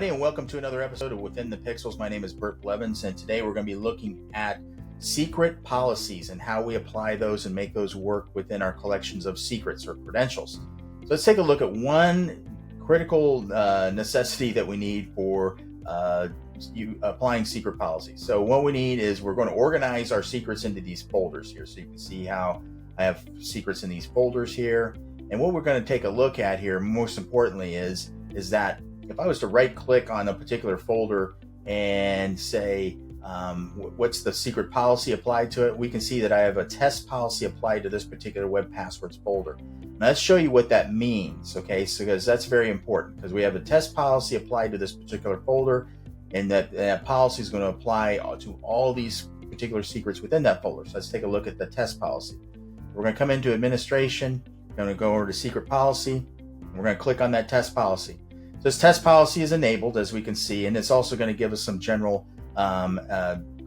everybody, and welcome to another episode of Within the Pixels. My name is Bert Blevins, and today we're going to be looking at secret policies and how we apply those and make those work within our collections of secrets or credentials. So let's take a look at one critical necessity that we need for applying secret policies. So what we need is we're going to organize our secrets into these folders here. So you can see how I have secrets in these folders here. And what we're going to take a look at here, most importantly, is that if I was to right click on a particular folder and say, what's the secret policy applied to it, we can see that I have a test policy applied to this particular web passwords folder. Now let's show you what that means, okay? So because that's very important, because we have a test policy applied to this particular folder, and that policy is going to apply to all these particular secrets within that folder. So let's take a look at the test policy. We're going to come into administration, we're going to go over to secret policy, and we're going to click on that test policy. So this test policy is enabled, as we can see, and it's also going to give us some general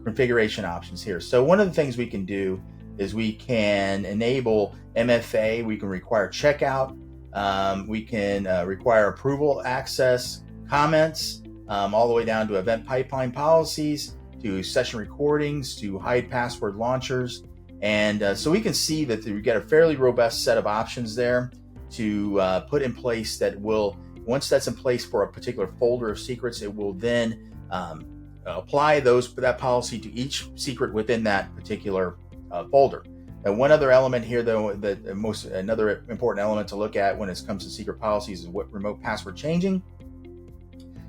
configuration options here. So one of the things we can do is we can enable MFA, we can require checkout, we can require approval access, comments, all the way down to event pipeline policies, to session recordings, to hide password launchers. And so we can see that we get a fairly robust set of options there to put in place that will, once that's in place for a particular folder of secrets, it will then apply that policy to each secret within that particular folder. And one other element here, though, another important element to look at when it comes to secret policies is what remote password changing.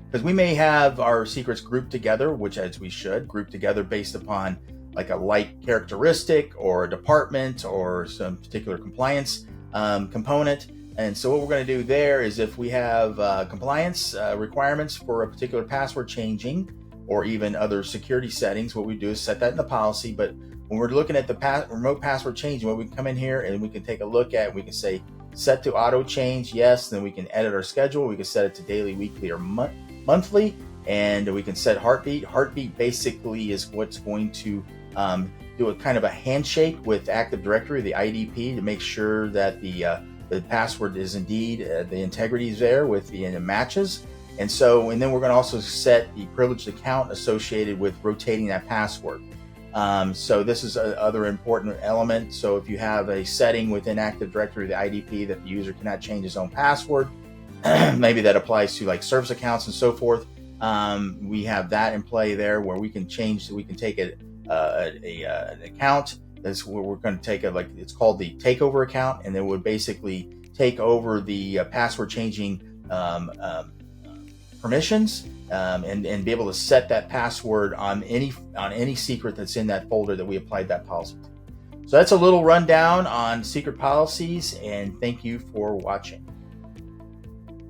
Because we may have our secrets grouped together, which as we should, group together based upon like a like characteristic or a department or some particular compliance component. And so what we're going to do there is if we have compliance requirements for a particular password changing or even other security settings, what we do is set that in the policy. But when we're looking at the remote password changing, what we can come in here and we can take a look at, we can say set to auto change, yes. Then we can edit our schedule. We can set it to daily, weekly, or monthly. And we can set heartbeat. Heartbeat basically is what's going to do a kind of a handshake with Active Directory, the IDP, to make sure that the password is indeed, the integrity is there with the matches. And then we're going to also set the privileged account associated with rotating that password. So this is another important element. So if you have a setting within Active Directory, the IDP, that the user cannot change his own password, maybe that applies to like service accounts and so forth. We have that in play there where we can change, we can take an account. That's where we're going to take it's called the takeover account, and then would basically take over the password changing permissions and be able to set that password on any secret that's in that folder that we applied that policy to. So that's a little rundown on secret policies, and thank you for watching.